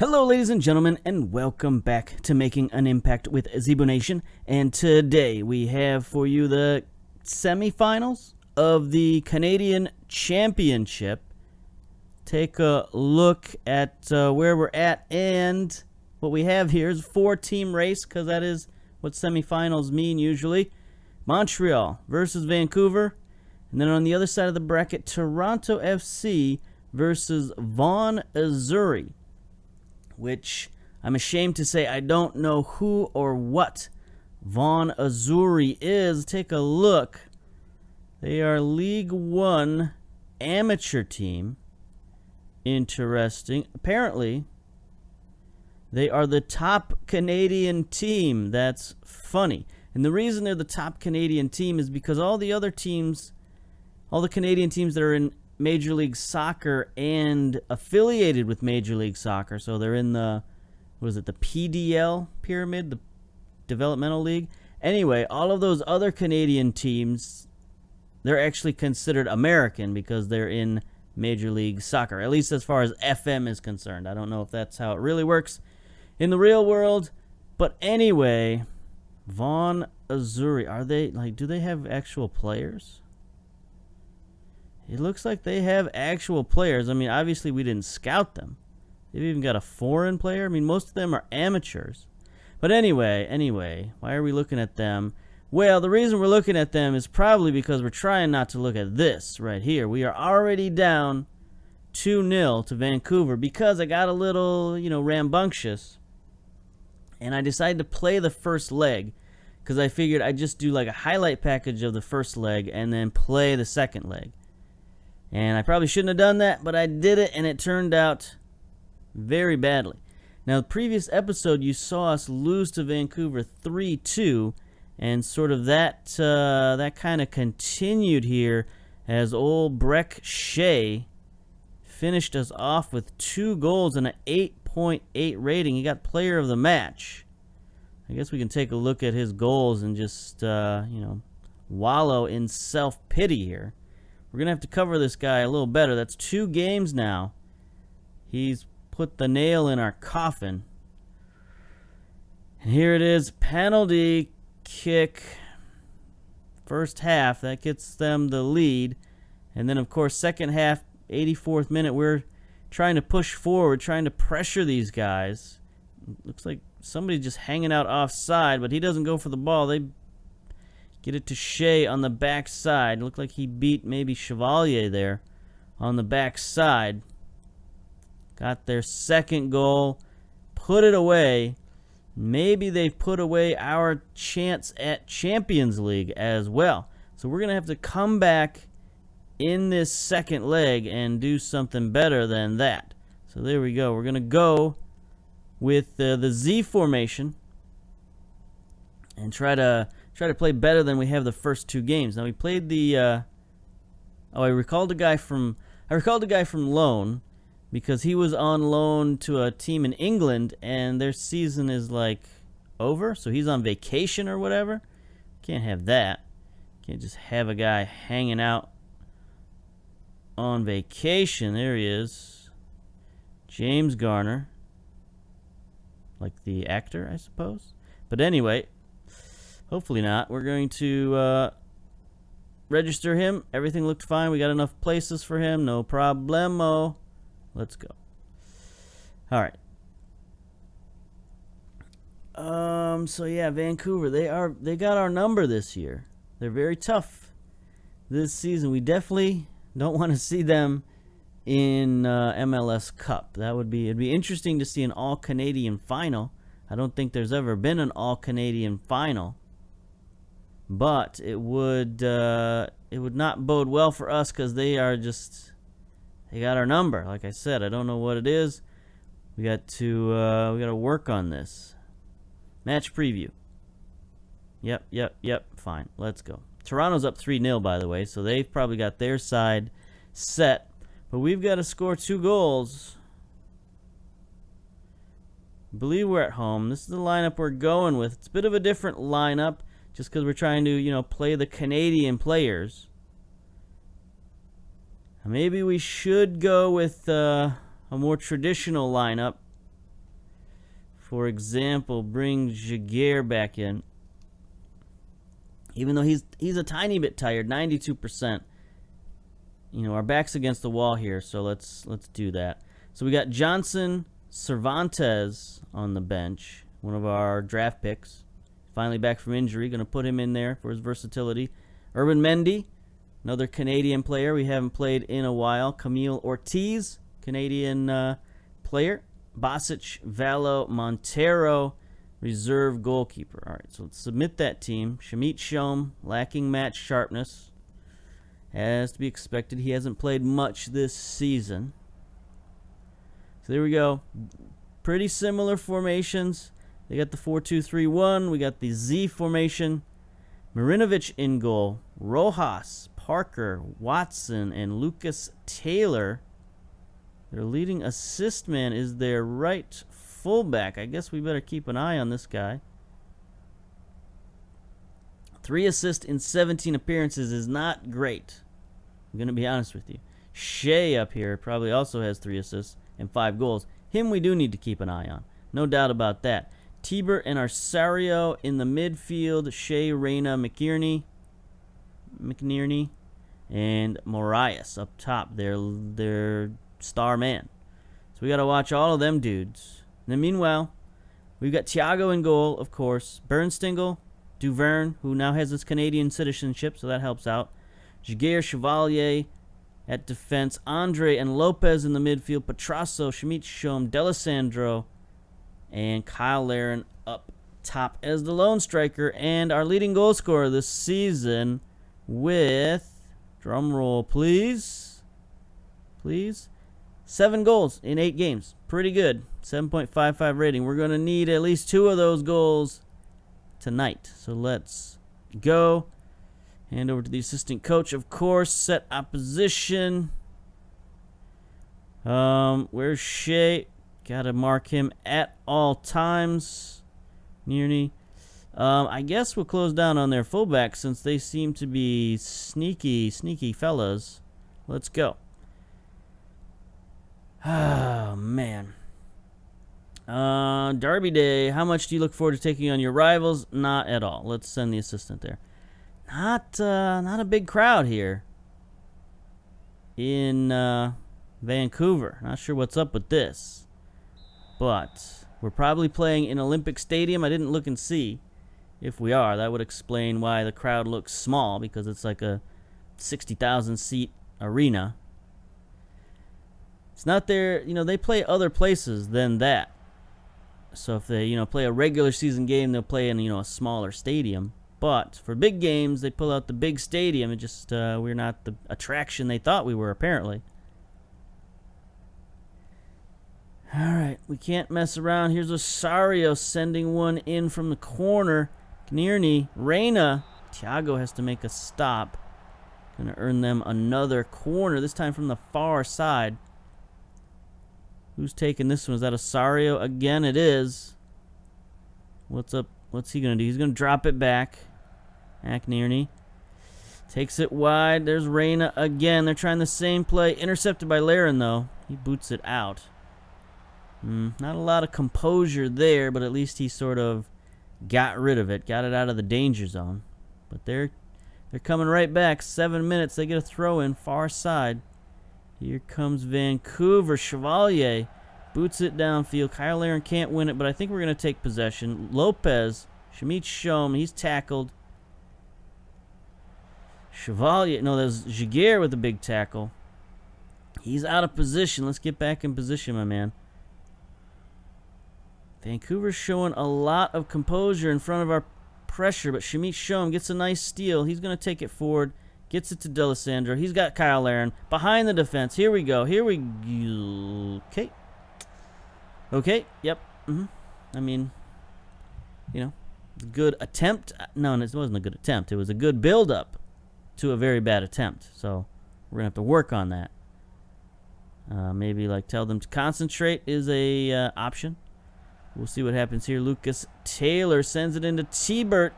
Hello, ladies and gentlemen, and welcome back to Making an Impact with Zebu Nation. And today we have for you the semifinals of the Canadian Championship. Take a look at where we're at, and what we have here is a 4-team race, because that is what semifinals mean usually. Montreal versus Vancouver, and then on the other side of the bracket, Toronto FC versus Vaughan Azzurri, which I'm ashamed to say I don't know who or what Vaughan Azzurri is. Take a look. They are League One amateur team. Interesting. Apparently, they are the top Canadian team. That's funny. And the reason they're the top Canadian team is because all the other teams, all the Canadian teams that are in Major League Soccer and affiliated with Major League Soccer, so they're in the, what is it, the PDL pyramid, the Developmental League. Anyway, all of those other Canadian teams, they're actually considered American because they're in Major League Soccer, at least as far as FM is concerned. I don't know if that's how it really works in the real world, but anyway, Vaughan Azzurri, are they, like, do they have actual players? It looks like they have actual players. I mean, obviously we didn't scout them. They've even got a foreign player. I mean, most of them are amateurs. But anyway, why are we looking at them? Well, the reason we're looking at them is probably because we're trying not to look at this right here. We are already down 2-0 to Vancouver because I got a little, rambunctious. And I decided to play the first leg because I figured I'd just do like a highlight package of the first leg and then play the second leg. And I probably shouldn't have done that, but I did it, and it turned out very badly. Now, the previous episode, you saw us lose to Vancouver 3-2, and sort of that kind of continued here as old Breck Shea finished us off with 2 goals and an 8.8 rating. He got player of the match. I guess we can take a look at his goals and just, wallow in self-pity here. We're going to have to cover this guy a little better. That's 2 games now. He's put the nail in our coffin. And here it is. Penalty kick. First half. That gets them the lead. And then, of course, second half, 84th minute, we're trying to push forward, trying to pressure these guys. Looks like somebody's just hanging out offside, but he doesn't go for the ball. They get it to Shea on the back side. Looked like he beat maybe Chevalier there on the back side. Got their second goal. Put it away. Maybe they've put away our chance at Champions League as well. So we're going to have to come back in this second leg and do something better than that. So there we go. We're going to go with the Z formation and try to play better than we have the first 2 games. Now we played the I recalled a guy from loan because he was on loan to a team in England and their season is like over, so he's on vacation or whatever. Can't have that. Can't just have a guy hanging out on vacation. There he is. James Garner. Like the actor, I suppose. But anyway, hopefully not. We're going to register him. Everything looked fine. We got enough places for him. No problemo. Let's go. All right. So yeah, Vancouver. They got our number this year. They're very tough this season. We definitely don't want to see them in MLS Cup. It'd be interesting to see an all-Canadian final. I don't think there's ever been an all-Canadian final. But it would not bode well for us because they got our number. Like I said, I don't know what it is. We got to work on this. Match preview. Yep. Fine. Let's go. Toronto's up 3-0, by the way, so they've probably got their side set. But we've got to score 2 goals. I believe we're at home. This is the lineup we're going with. It's a bit of a different lineup just because we're trying to, play the Canadian players. Maybe we should go with a more traditional lineup For example, bring Jaguar back in. Even though he's a tiny bit tired, 92%. You know, our back's against the wall here, so let's do that. So we got Johnson Cervantes on the bench, one of our draft picks. Finally back from injury, going to put him in there for his versatility. Urban Mendy, another Canadian player we haven't played in a while. Camille Ortiz, Canadian player. Basic, Valo, Montero, reserve goalkeeper. All right, so let's submit that team. Shamit Shom, lacking match sharpness. As to be expected, he hasn't played much this season. So there we go. Pretty similar formations. They got the 4-2-3-1. We got the Z formation. Marinovic in goal. Rojas, Parker, Watson, and Lucas Taylor. Their leading assist man is their right fullback. I guess we better keep an eye on this guy. 3 assists in 17 appearances is not great. I'm going to be honest with you. Shea up here probably also has 3 assists and 5 goals. Him we do need to keep an eye on. No doubt about that. Tibert and Arsario in the midfield. Shea, Reyna, McNierney, and Moraes up top. They're star man. So we got to watch all of them dudes. And then meanwhile, we've got Thiago in goal, of course. Bernstingle, Duverne, who now has his Canadian citizenship, so that helps out. Jaguar, Chevalier at defense. Andre and Lopez in the midfield. Petrasso, Schmidt, Shom, Delisandro, and Kyle Laren up top as the lone striker. And our leading goal scorer this season with, drum roll please, 7 goals in 8 games. Pretty good. 7.55 rating. We're going to need at least 2 of those goals tonight. So let's go. Hand over to the assistant coach, of course. Set opposition. Where's Shea? Got to mark him at all times. Nearney. I guess we'll close down on their fullbacks since they seem to be sneaky fellas. Let's go. Oh, man. Derby Day. How much do you look forward to taking on your rivals? Not at all. Let's send the assistant there. Not a big crowd here in Vancouver. Not sure what's up with this. But we're probably playing in Olympic Stadium. I didn't look and see if we are. That would explain why the crowd looks small, because it's like a 60,000 seat arena. It's not there, they play other places than that. So if they, play a regular season game, they'll play in, a smaller stadium. But for big games, they pull out the big stadium. It just, we're not the attraction they thought we were, apparently. All right, we can't mess around. Here's Osario sending one in from the corner. Knierny, Reyna. Thiago has to make a stop. Going to earn them another corner, this time from the far side. Who's taking this one? Is that Osario? Again, it is. What's up? What's he going to do? He's going to drop it back. McNierney takes it wide. There's Reyna again. They're trying the same play. Intercepted by Laren, though. He boots it out. Not a lot of composure there, but at least he sort of got rid of it. Got it out of the danger zone. But they're coming right back. 7 minutes. They get a throw in far side. Here comes Vancouver. Chevalier boots it downfield. Kyle Laren can't win it, but I think we're going to take possession. Lopez, Shamit Shom, he's tackled. Chevalier, no, there's Jaguar with a big tackle. He's out of position. Let's get back in position, my man. Vancouver's showing a lot of composure in front of our pressure, but Shamit Shom gets a nice steal. He's going to take it forward. Gets it to Delisandro. He's got Kyle Laren behind the defense. Here we go. Okay. Okay. Yep. I mean, good attempt. No, it wasn't a good attempt. It was a good build-up to a very bad attempt. So we're going to have to work on that. Maybe tell them to concentrate is a option. We'll see what happens here. Lucas Taylor sends it into Tibert.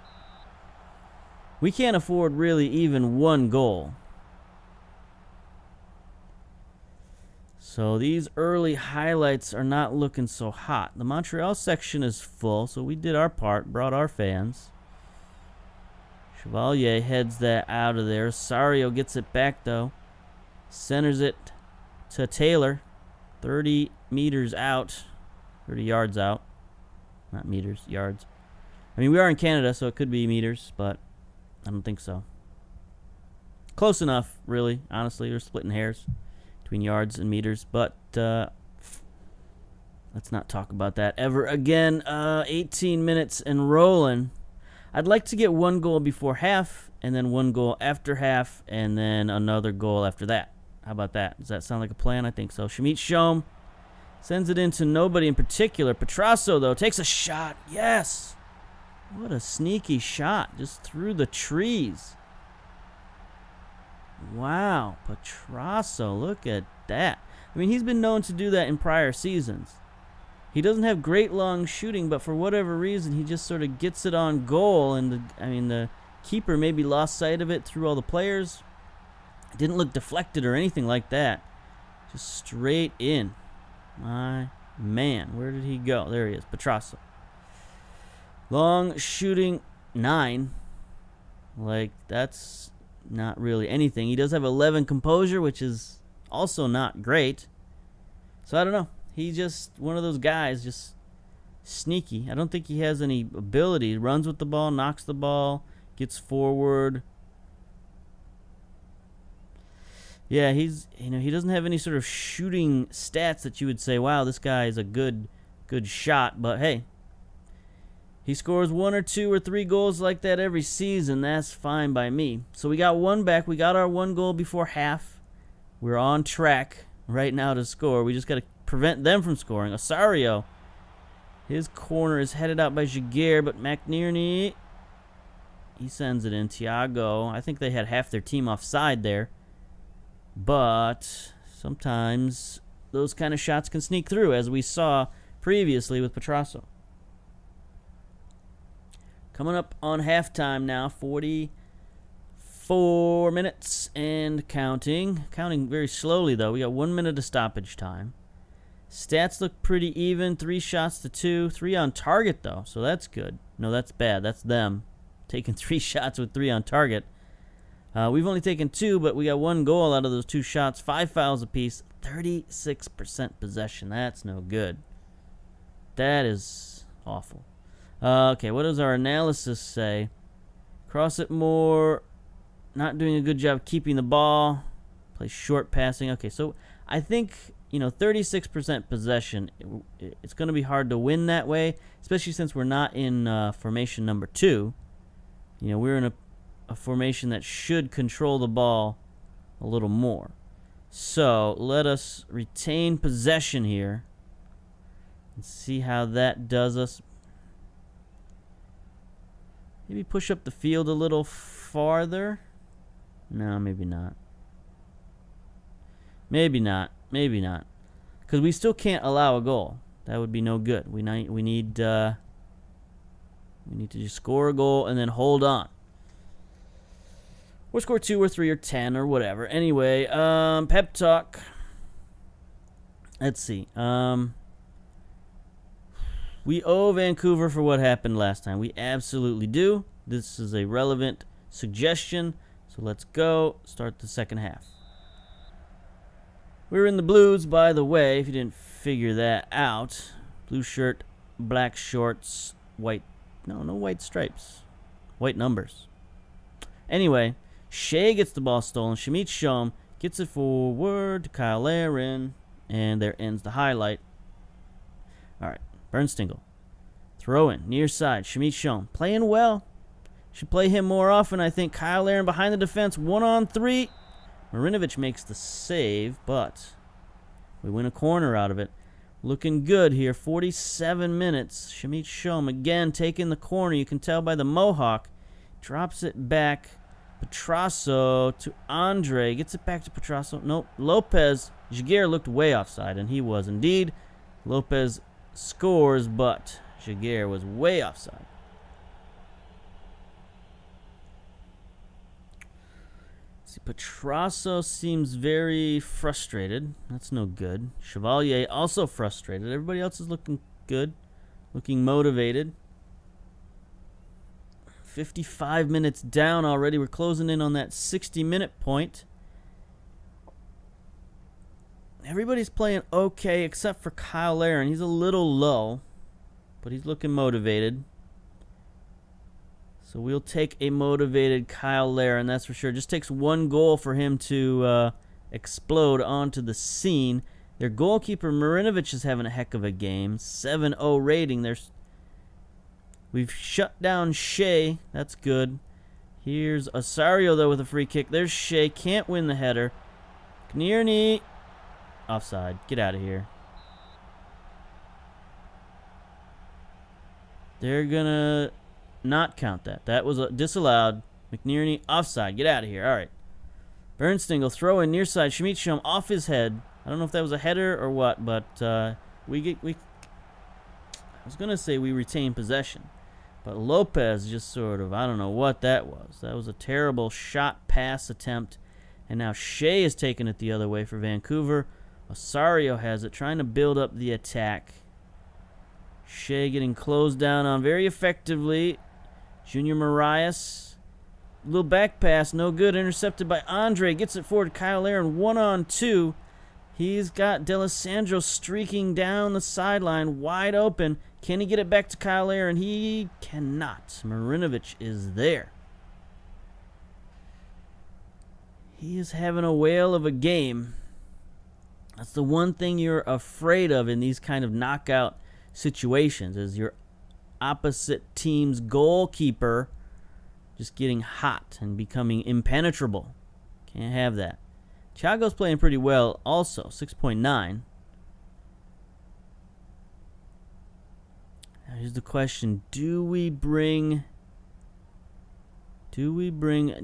We can't afford really even one goal. So these early highlights are not looking so hot. The Montreal section is full, so we did our part, brought our fans. Chevalier heads that out of there. Sario gets it back, though. Centers it to Taylor. 30 meters out. 30 yards out. Not meters, yards. I mean, we are in Canada, so it could be meters, but I don't think so. Close enough, really. Honestly, we're splitting hairs between yards and meters, but let's not talk about that ever again. 18 minutes and rolling. I'd like to get one goal before half, and then one goal after half, and then another goal after that. How about that? Does that sound like a plan? I think so. Shamit Shom sends it into nobody in particular. Petrasso, though, takes a shot. Yes! What a sneaky shot. Just through the trees. Wow. Petrasso, look at that. I mean, he's been known to do that in prior seasons. He doesn't have great long shooting, but for whatever reason, he just sort of gets it on goal. And the keeper maybe lost sight of it through all the players. It didn't look deflected or anything like that. Just straight in. My man, where did he go? There he is, Petrasso. Long shooting 9. Like, that's not really anything. He does have 11 composure, which is also not great. So I don't know. He's just one of those guys, just sneaky. I don't think he has any ability. He runs with the ball, knocks the ball, gets forward. Yeah, he doesn't have any sort of shooting stats that you would say, wow, this guy is a good shot. But hey, he scores 1 or 2 or 3 goals like that every season. That's fine by me. So we got one back. We got our 1 goal before half. We're on track right now to score. We just got to prevent them from scoring. Osario, his corner is headed out by Jaguar, but McNearney, he sends it in. Thiago, I think they had half their team offside there. But sometimes those kind of shots can sneak through, as we saw previously with Petrasso. Coming up on halftime now, 44 minutes and counting. Counting very slowly, though. We got 1 minute of stoppage time. Stats look pretty even. 3 shots to 2. 3 on target, though, so that's good. No, that's bad. That's them taking 3 shots with 3 on target. We've only taken 2, but we got 1 goal out of those 2 shots. 5 fouls apiece. 36% possession. That's no good. That is awful. Okay, what does our analysis say? Cross it more. Not doing a good job keeping the ball. Play short passing. Okay, so I think, 36% possession. It's going to be hard to win that way, especially since we're not in formation number 2. We're in a formation that should control the ball a little more. So let us retain possession here and see how that does us. Maybe push up the field a little farther. No, maybe not. Maybe not. Because we still can't allow a goal. That would be no good. We need to just score a goal and then hold on. Or score 2 or 3 or 10 or whatever. Anyway, pep talk. Let's see. We owe Vancouver for what happened last time. We absolutely do. This is a relevant suggestion. So let's go. Start the second half. We're in the blues, by the way, if you didn't figure that out. Blue shirt, black shorts, white. No white stripes. White numbers. Anyway, Shea gets the ball stolen. Shamit Shom gets it forward to Kyle Larin. And there ends the highlight. All right. Bernstingle. Throw in. Near side. Shamit Shom. Playing well. Should play him more often, I think. Kyle Larin behind the defense. 1-on-3. Marinovic makes the save, but we win a corner out of it. Looking good here. 47 minutes. Shamit Shom again taking the corner. You can tell by the mohawk. Drops it back. Petrasso to Andre. Gets it back to Petrasso. Nope. Lopez. Jaguar looked way offside, and he was indeed. Lopez scores, but Jaguar was way offside. See, Petrasso seems very frustrated. That's no good. Chevalier also frustrated. Everybody else is looking good, looking motivated. 55 minutes down already. We're closing in on that 60-minute point. Everybody's playing okay except for Kyle Larin. He's a little low, but he's looking motivated. So we'll take a motivated Kyle Larin, that's for sure. Just takes one goal for him to explode onto the scene. Their goalkeeper, Marinovic, is having a heck of a game. 7-0 rating. We've shut down Shea. That's good. Here's Osario, though, with a free kick. There's Shea. Can't win the header. Knierny. Offside. Get out of here. They're going to not count that. That was disallowed. McNerney offside. Get out of here. All right. Bernstein will throw in near side. Schmidtschum off his head. I don't know if that was a header or what, but I was going to say we retain possession. But Lopez just sort of, I don't know what that was. That was a terrible shot pass attempt. And now Shea is taking it the other way for Vancouver. Osario has it, trying to build up the attack. Shea getting closed down on very effectively. Junior Marias. Little back pass, no good. Intercepted by Andre. Gets it forward. Kyle Larin 1-on-2. He's got D'Alessandro streaking down the sideline, wide open. Can he get it back to Kyle Larin? He cannot. Marinovic is there. He is having a whale of a game. That's the one thing you're afraid of in these kind of knockout situations, is your opposite team's goalkeeper just getting hot and becoming impenetrable. Can't have that. Thiago's playing pretty well also, 6.9. Now here's the question, do we bring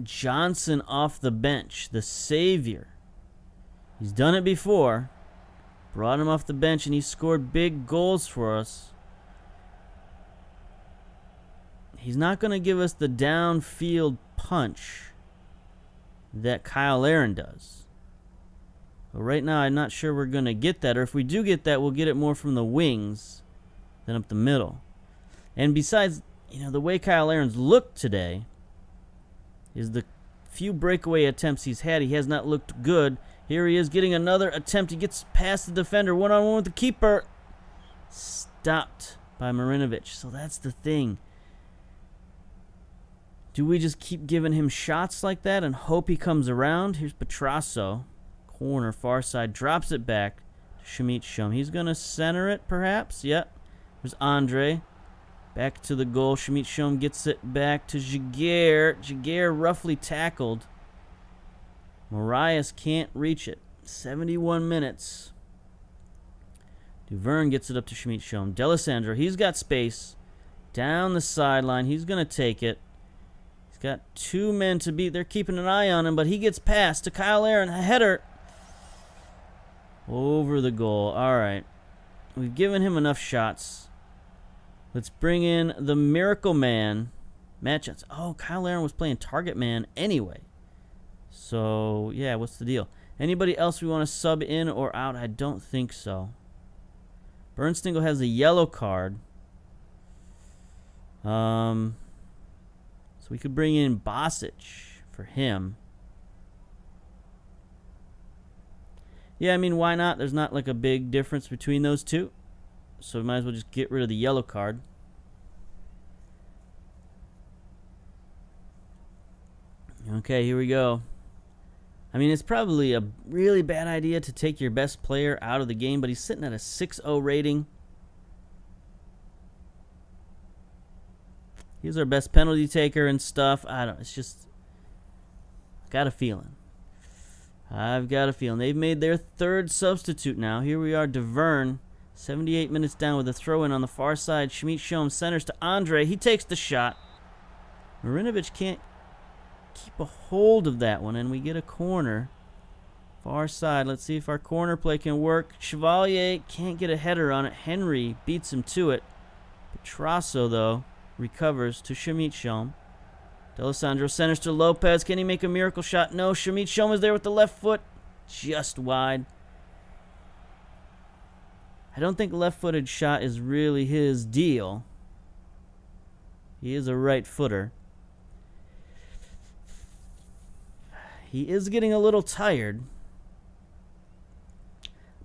Johnson off the bench, the savior? He's done it before. Brought him off the bench, and he scored big goals for us. He's not going to give us the downfield punch that Kyle Larin does. But right now, I'm not sure we're going to get that. Or if we do get that, we'll get it more from the wings than up the middle. And besides, the way Kyle Larin's looked today is the few breakaway attempts he's had, he has not looked good. Here he is getting another attempt. He gets past the defender. One-on-one with the keeper. Stopped by Marinovic. So that's the thing. Do we just keep giving him shots like that and hope he comes around? Here's Petrasso. Corner, far side. Drops it back to Schmidtschum. He's going to center it, perhaps. Yep. There's Andre. Back to the goal. Schmidtschum gets it back to Jaguar. Jaguar roughly tackled. Marias can't reach it. 71 minutes. Duverne gets it up to Schmidtschum. D'Alessandro, he's got space. Down the sideline. He's going to take it. He's got two men to beat. They're keeping an eye on him, but he gets past to Kyle Larin. A header. Over the goal. All right. We've given him enough shots. Let's bring in the Miracle Man. Matt Johnson. Oh, Kyle Larin was playing target man anyway. So, yeah, what's the deal? Anybody else we want to sub in or out? I don't think so. Bernstein has a yellow card. So we could bring in Bosic for him. Yeah, I mean, why not? There's not like a big difference between those two. So we might as well just get rid of the yellow card. Okay, here we go. I mean, it's probably a really bad idea to take your best player out of the game, but he's sitting at a 6-0 rating. He's our best penalty taker and stuff. It's just, I've got a feeling. They've made their third substitute now. Here we are, Duverne, 78 minutes down with a throw-in on the far side. Schmidtschum centers to Andre. He takes the shot. Marinovic can't keep a hold of that one, and we get a corner. Far side. Let's see if our corner play can work. Chevalier can't get a header on it. Henry beats him to it. Petrasso, though, recovers to Schmidtschum. D'Alessandro centers to Lopez. Can he make a miracle shot? No. Shamit Shoma's there with the left foot. Just wide. I don't think left-footed shot is really his deal. He is a right footer. He is getting a little tired.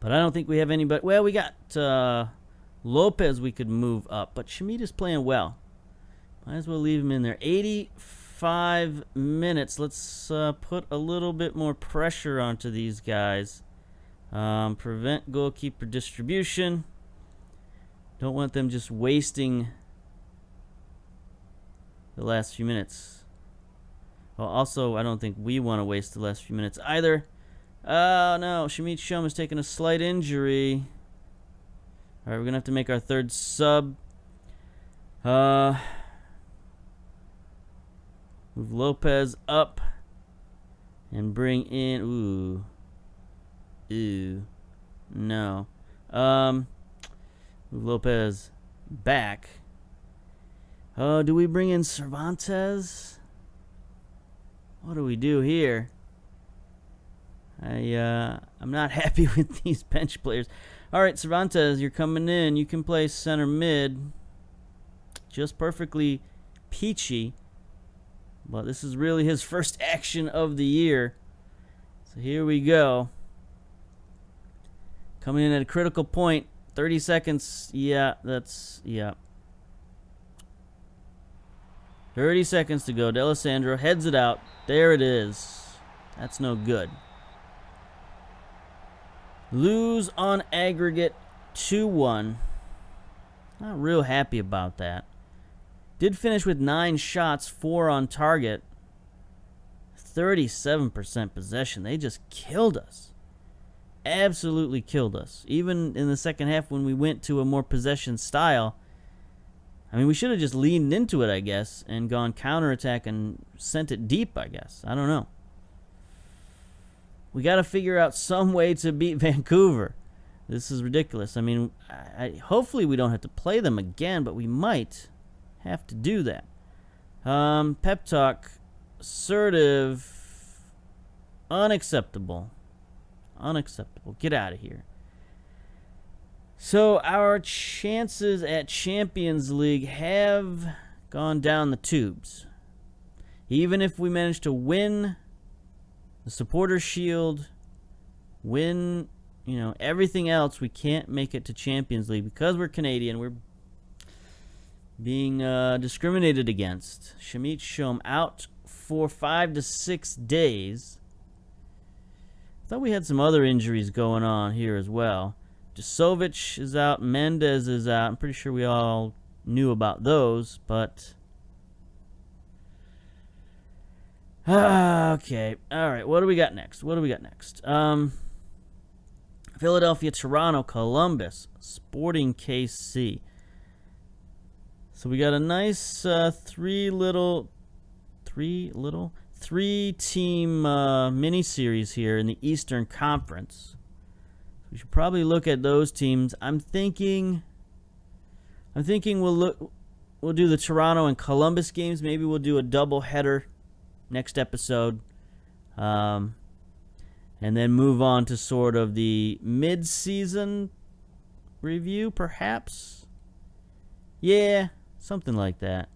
But I don't think we have anybody. Well, we got Lopez we could move up. But Shamit is playing well. Might as well leave him in there. 85 minutes. Let's put a little bit more pressure onto these guys. Prevent goalkeeper distribution. Don't want them just wasting the last few minutes. Well, also, I don't think we want to waste the last few minutes either. Oh, no. Shamit Shom is taking a slight injury. All right, we're going to have to make our third sub. Move Lopez up. And bring in... Ooh. No. Move Lopez back. Do we bring in Cervantes? What do we do here? I'm not happy with these bench players. All right, Cervantes, you're coming in. You can play center mid. Just perfectly peachy. But this is really his first action of the year. So here we go. Coming in at a critical point. 30 seconds. Yeah, that's... Yeah. 30 seconds to go. D'Alessandro heads it out. There it is. That's no good. Lose on aggregate 2-1. Not real happy about that. Did finish with 9 shots, 4 on target. 37% possession. They just killed us. Absolutely killed us. Even in the second half when we went to a more possession style. I mean, we should have just leaned into it, I guess, and gone counterattack and sent it deep, I guess. I don't know. We got to figure out some way to beat Vancouver. This is ridiculous. I mean, hopefully we don't have to play them again, but we might have to do that. Pep talk. Assertive. Unacceptable. Unacceptable. Get out of here. So our chances at Champions League have gone down the tubes. Even if we manage to win the Supporters' Shield, win, everything else, we can't make it to Champions League because we're Canadian. We're being discriminated against. Shamit Shom out for 5 to 6 days. I thought we had some other injuries going on here as well. Jasovic is out. Mendez is out. I'm pretty sure we all knew about those, but... okay. All right. What do we got next? Philadelphia, Toronto, Columbus, Sporting KC. So we got a nice three-team mini-series here in the Eastern Conference. We should probably look at those teams. I'm thinking we'll do the Toronto and Columbus games. Maybe we'll do a double header next episode. And then move on to sort of the mid-season review, perhaps. Yeah, something like that.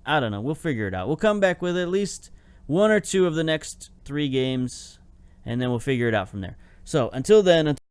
I don't know. We'll figure it out. We'll come back with at least 1 or 2 of the next 3 games, and then we'll figure it out from there. So, until then...